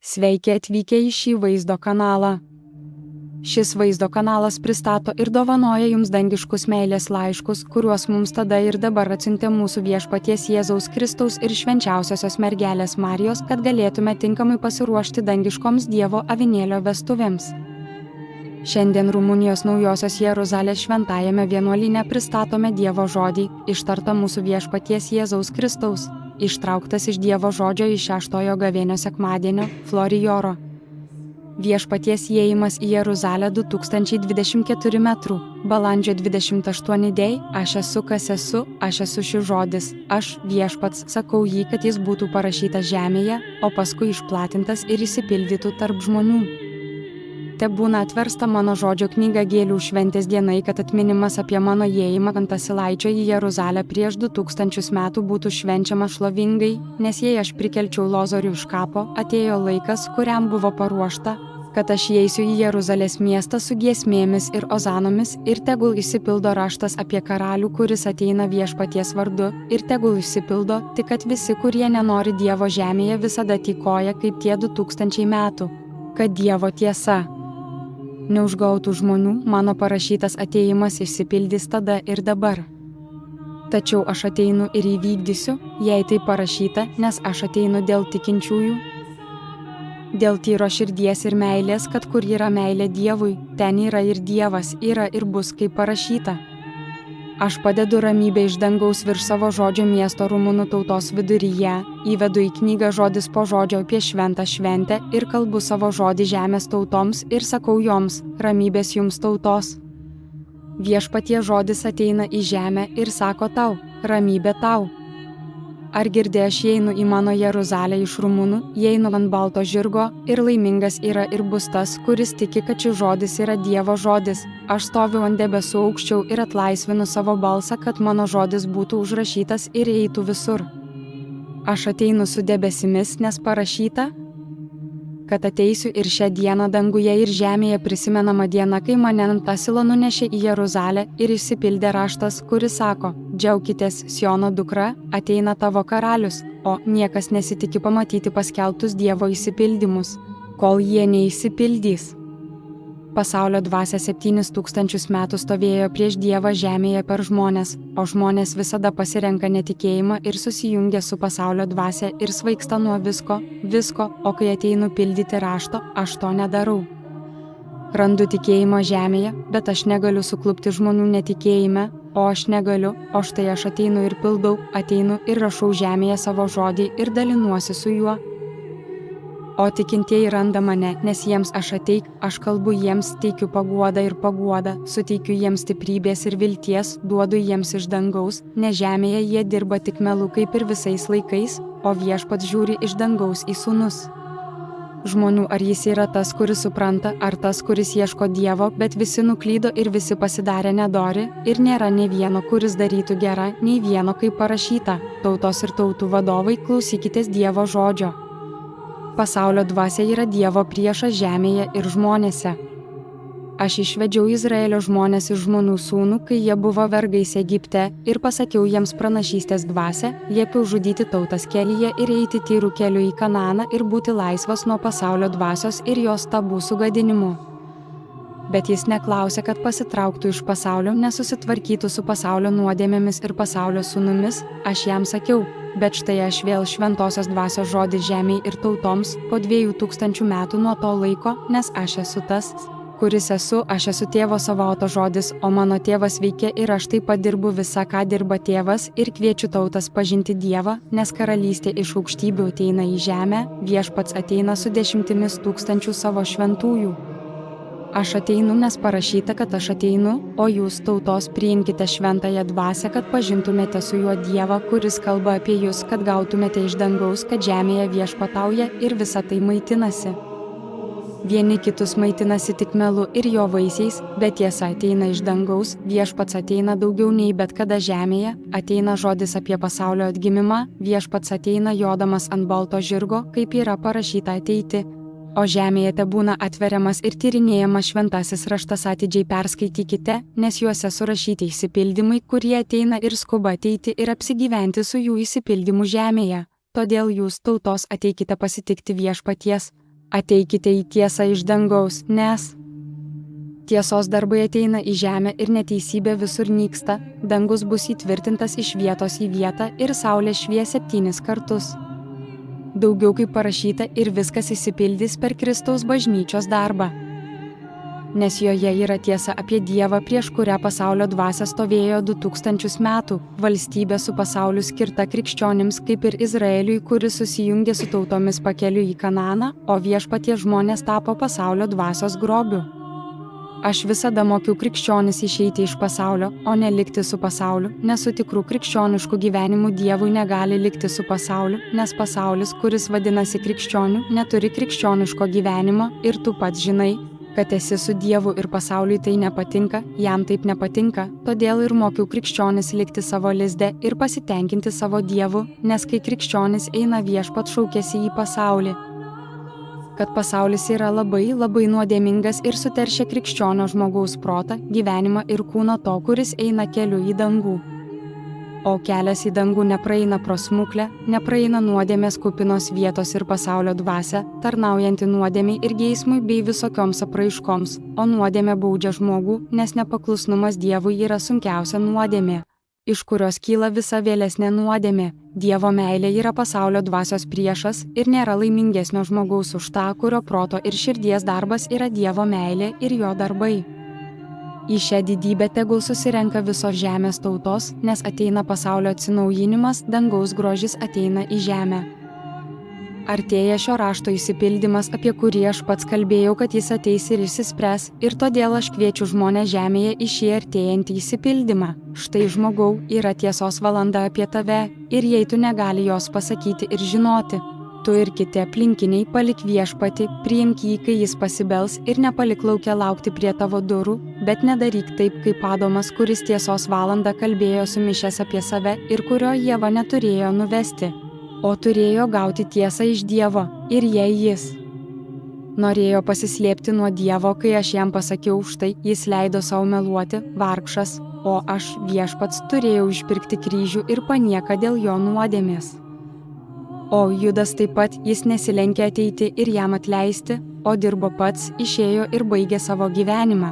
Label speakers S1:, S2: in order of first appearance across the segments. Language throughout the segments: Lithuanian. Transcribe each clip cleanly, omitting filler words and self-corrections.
S1: Sveiki atvykę į šį vaizdo kanalą. Šis vaizdo kanalas pristato ir dovanoja jums dangiškus meilės laiškus, kuriuos mums tada ir dabar atsiuntė mūsų viešpaties Jėzaus Kristaus ir švenčiausiosios mergelės Marijos, kad galėtume tinkamai pasiruošti dangiškoms Dievo avinėlio vestuvėms. Šiandien Rumunijos Naujosios Jeruzalės šventajame vienuolyne pristatome Dievo žodį, ištartą mūsų viešpaties Jėzaus Kristaus, ištrauktas iš Dievo žodžio iš 6 gavėnio sekmadienio, Florijoro. Viešpaties įėjimas į Jeruzalę 2024 metrų, balandžio 28 dėj, aš esu kas esu, aš esu šis žodis, aš viešpats sakau jį, kad jis būtų parašytas žemėje, o paskui išplatintas ir išsipildytų tarp žmonių. Te būna atversta mano žodžio knyga Gėlių šventės dienai, kad atminimas apie mano įėjimą ant Asilaičio į Jeruzalę prieš 2000 metų būtų švenčiama šlovingai, nes jei aš prikelčiau Lozorių iš kapo, atėjo laikas, kuriam buvo paruošta, kad aš įeisiu į Jeruzalės miestą su giesmėmis ir ozanomis ir tegul išsipildo raštas apie karalių, kuris ateina viešpaties vardu, ir tegul išsipildo, tik kad visi, kurie nenori Dievo žemėje, visada tykoja kaip tie 2000 metų, kad Dievo tiesa neužgautų žmonių, mano parašytas atėjimas išsipildys tada ir dabar. Tačiau aš ateinu ir įvykdysiu, jei tai parašyta, nes aš ateinu dėl tikinčiųjų, dėl tyro širdies ir meilės, kad kur yra meilė Dievui, ten yra ir Dievas, yra ir bus kaip parašyta. Aš padedu ramybę iš dangaus virš savo žodžio miesto rumunų tautos viduryje, įvedu į knygą žodis po žodžio apie šventą šventę ir kalbu savo žodį žemės tautoms ir sakau joms, ramybės jums tautos. Viešpatie žodis ateina į žemę ir sako tau, ramybė tau. Ar girdi, aš įeinu į mano Jeruzalę iš rumunų, įeinu ant balto žirgo, ir laimingas yra ir bus tas, kuris tiki, kad šis žodis yra Dievo žodis. Aš stoviu ant debesų aukščiau ir atlaisvinu savo balsą, kad mano žodis būtų užrašytas ir eitų visur. Aš ateinu su debesimis, nes parašyta, kad ateisiu ir šią dieną danguje ir žemėje prisimenama diena, kai mane ant asilo nunešė į Jeruzalę ir išsipildė raštas, kuris sako, džiaukitės, Siono dukra, ateina tavo karalius, o niekas nesitiki pamatyti paskelbtus Dievo išsipildymus, kol jie neišsipildys. Pasaulio dvasia 7000 metų stovėjo prieš Dievą žemėje per žmones, o žmonės visada pasirenka netikėjimą ir susijungia su pasaulio dvasia ir svaigsta nuo visko, o kai ateinu pildyti rašto, aš to nedarau. Randu tikėjimo žemėje, bet aš negaliu suklupti žmonių netikėjime, o aš negaliu, o štai aš ateinu ir pildau, ateinu ir rašau žemėje savo žodį ir dalinuosi su juo. O tikintieji randa mane, nes jiems aš aš kalbu jiems, teikiu paguodą ir paguodą, suteikiu jiems stiprybės ir vilties, duodu jiems iš dangaus, nes žemėje jie dirba tik melu kaip ir visais laikais, o viešpats žiūri iš dangaus į sūnus. Žmonių, ar jis yra tas, kuris supranta, ar tas, kuris ieško Dievo, bet visi nuklydo ir visi pasidarė nedori, ir nėra nei vieno, kuris darytų gerą, nei vieno, kaip parašyta, tautos ir tautų vadovai, klausykitės Dievo žodžio. Pasaulio dvasia yra Dievo priešas žemėje ir žmonėse. Aš išvedžiau Izraelio žmonės iš žmonių sūnų, kai jie buvo vergais Egipte, ir pasakiau jiems pranašystės dvasią, liepiau žudyti tautas kelyje ir eiti tyrų keliu į Kanaaną ir būti laisvas nuo pasaulio dvasios ir jos tabų sugadinimu. Bet jis neklausė, kad pasitrauktų iš pasaulio, nesusitvarkytų su pasaulio nuodėmėmis ir pasaulio sūnumis, aš jam sakiau, bet štai aš vėl šventosios dvasios žodį žemei ir tautoms po 2000 metų nuo to laiko, nes aš esu tas, kuris esu, aš esu tėvo savauto žodis, o mano tėvas veikia ir aš taip pat dirbu visą, ką dirba tėvas, ir kviečiu tautas pažinti Dievą, nes karalystė iš aukštybių ateina į žemę, viešpats ateina su 10 000 savo šventųjų. Aš ateinu, nes parašyta, kad aš ateinu, o jūs tautos priimkite šventąją dvasią, kad pažintumėte su juo Dievą, kuris kalba apie jūs, kad gautumėte iš dangaus, kad žemėje viešpatauja ir visa tai maitinasi. Vieni kitus maitinasi tik melu ir jo vaisiais, bet tiesa ateina iš dangaus, viešpats ateina daugiau nei bet kada žemėje, ateina žodis apie pasaulio atgimimą, viešpats ateina jodamas ant balto žirgo, kaip yra parašyta ateiti. O žemėje te būna atveriamas ir tyrinėjamas šventasis raštas, atidžiai perskaitykite, nes juose surašyti išsipildymai, kurie ateina ir skuba ateiti ir apsigyventi su jų išsipildymu žemėje. Todėl jūs tautos ateikite pasitikti viešpaties, Ateikite į tiesą iš dangaus, nes tiesos darbai ateina į žemę ir neteisybė visur nyksta, dangus bus įtvirtintas iš vietos į vietą ir saulė švies 7 kartus. Daugiau kaip parašyta ir viskas išsipildys per Kristaus bažnyčios darbą. Nes joje yra tiesa apie Dievą, prieš kurią pasaulio dvasia stovėjo 2000 metų, valstybė su pasauliu skirta krikščionims kaip ir Izraeliui, kuris susijungė su tautomis pakeliui į Kananą, o viešpaties žmonės tapo pasaulio dvasios grobiu. Aš visada mokiau krikščionis išeiti iš pasaulio, o ne likti su pasauliu, nes su tikrų krikščioniškų gyvenimų Dievui negali likti su pasauliu, nes pasaulis, kuris vadinasi krikščioniu, neturi krikščioniško gyvenimo ir tu pats žinai, kad esi su Dievu ir pasauliui tai nepatinka, jam taip nepatinka, todėl ir mokiau krikščionis likti savo lizde ir pasitenkinti savo Dievu, nes kai krikščionis eina, viešpat šaukiasi į pasaulį. Kad pasaulis yra labai nuodėmingas ir suteršia krikščionio žmogaus protą, gyvenimą ir kūną to, kuris eina keliu į dangų. O kelias į dangų nepraeina pro smuklę, nepraeina nuodėmės kupinos vietos ir pasaulio dvasia, tarnaujanti nuodėmiai ir geismui bei visokioms apraiškoms, o nuodėmė baudžia žmogų, nes nepaklusnumas Dievui yra sunkiausia nuodėmė, iš kurios kyla visa vėlesnė nuodėmė. Dievo meilė yra pasaulio dvasios priešas ir nėra laimingesnio žmogaus už tą, kurio proto ir širdies darbas yra Dievo meilė ir jo darbai. Į šią didybę tegul susirenka visos žemės tautos, nes ateina pasaulio atsinaujinimas, dangaus grožis ateina į žemę. Artėja šio rašto išsipildymas, apie kurį aš pats kalbėjau, kad jis ateis ir išsispręs, ir todėl aš kviečiu žmonės žemėje į šį artėjantį išsipildymą. Štai, žmogau, yra tiesos valanda apie tave, ir jei tu negali jos pasakyti ir žinoti, tu ir kiti aplinkiniai palik viešpatį, priimk jį, kai jis pasibels, ir nepalik lauke laukti prie tavo durų, bet nedaryk taip, kaip Adomas, kuris tiesos valandą kalbėjo sumišęs apie save ir kurio Ieva neturėjo nuvesti, o turėjo gauti tiesą iš Dievo, ir jei jis norėjo pasislėpti nuo Dievo, kai aš jam pasakiau, štai jis leido savo meluoti, vargšas, o aš, viešpats, turėjau išpirkti kryžių ir panieką dėl jo nuodėmės. O Judas taip pat, jis nesilenkė ateiti ir jam atleisti, o dirbo pats, išėjo ir baigė savo gyvenimą.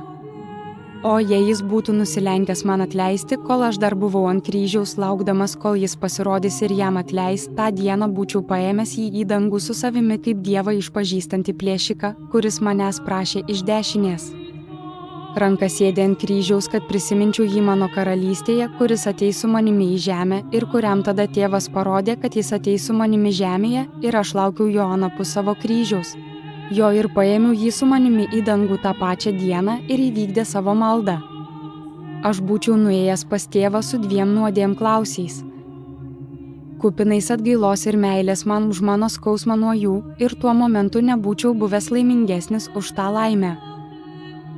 S1: O jei jis būtų nusilenkęs man atleisti, kol aš dar buvau ant kryžiaus, laukdamas, kol jis pasirodys ir jam atleis, tą dieną būčiau paėmęs jį į dangų su savimi kaip Dievą išpažįstantį plėšiką, kuris manęs prašė iš dešinės. Ranka sėdė ant kryžiaus, kad prisiminčiau jį mano karalystėje, kuris ateis su manimi į žemę ir kuriam tada tėvas parodė, kad jis ateis su manimi žemėje ir aš laukiau jo anapus savo kryžiaus. Jo ir paėmiau jį su manimi į dangų tą pačią dieną ir įvykdė savo maldą. Aš būčiau nuėjęs pas tėvą su 2 nuodėm klausiais, kupinais atgailos ir meilės man už mano skausmą nuo jų, ir tuo momentu nebūčiau buvęs laimingesnis už tą laimę.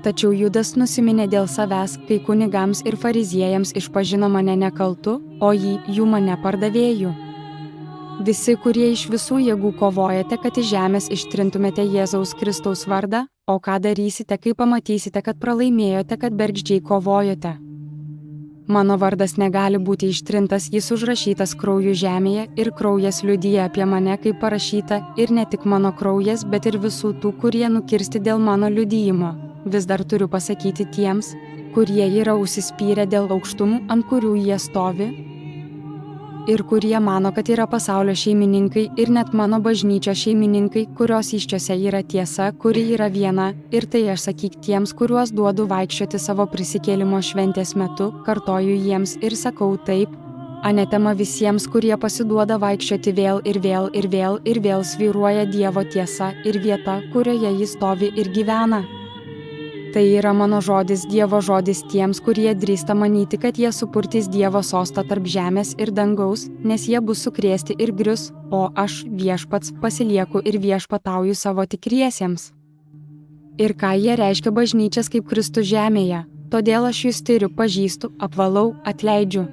S1: Tačiau Judas nusiminė dėl savęs, kai kunigams ir fariziejams išpažino mane nekaltu, o jų mane pardavėjų. Visi, kurie iš visų jėgų kovojate, kad iš žemės ištrintumėte Jėzaus Kristaus vardą, o ką darysite, kai pamatysite, kad pralaimėjote, kad bergždžiai kovojote. Mano vardas negali būti ištrintas, jis užrašytas krauju žemėje ir kraujas liudija apie mane, kaip parašyta, ir ne tik mano kraujas, bet ir visų tų, kurie nukirsti dėl mano liudijimo. Vis dar turiu pasakyti tiems, kurie yra užsispyrę dėl aukštumų, ant kurių jie stovi, ir kurie mano, kad yra pasaulio šeimininkai ir net mano bažnyčios šeimininkai, kurios įsčiose yra tiesa, kuri yra viena, ir tai aš sakyk tiems, kuriuos duodu vaikščioti savo prisikėlimo šventės metu, kartoju jiems ir sakau taip, anatema visiems, kurie pasiduoda vaikščioti vėl ir vėl ir vėl ir vėl svyruoja Dievo tiesa ir vieta, kurioje jis stovi ir gyvena. Tai yra mano žodis, Dievo žodis tiems, kurie drįsta manyti, kad jie supurtys Dievo sostą tarp žemės ir dangaus, nes jie bus sukrėsti ir grius, o aš, viešpats, pasilieku ir viešpatauju savo tikriesiems. Ir ką jie reiškia bažnyčias kaip Kristus žemėje, todėl aš jūs tyriu, pažįstu, apvalau, atleidžiu.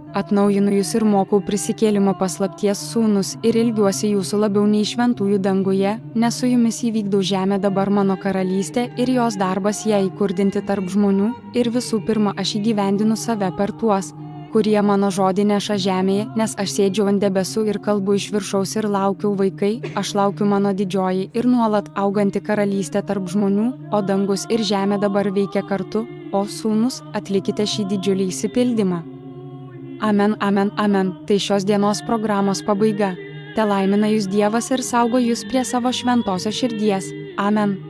S1: Atnaujinu jūs ir mokau prisikėlimo paslapties sūnus ir ilgiuosi jūsų labiau nei šventųjų danguje, nes su jumis įvykdau žemę dabar mano karalystė ir jos darbas ją įkurdinti tarp žmonių, ir visų pirma aš įgyvendinu save per tuos, kurie mano žodį neša žemėje, nes aš sėdžiu ant debesų ir kalbu iš viršaus ir laukiu vaikai, aš laukiu mano didžioji ir nuolat auganti karalystė tarp žmonių, o dangus ir žemė dabar veikia kartu, o sūnus, atlikite šį didžiulį išsipildymą. Amen, amen, amen, tai šios dienos programos pabaiga. Te laimina jūs Dievas ir saugo jūs prie savo šventosios širdies. Amen.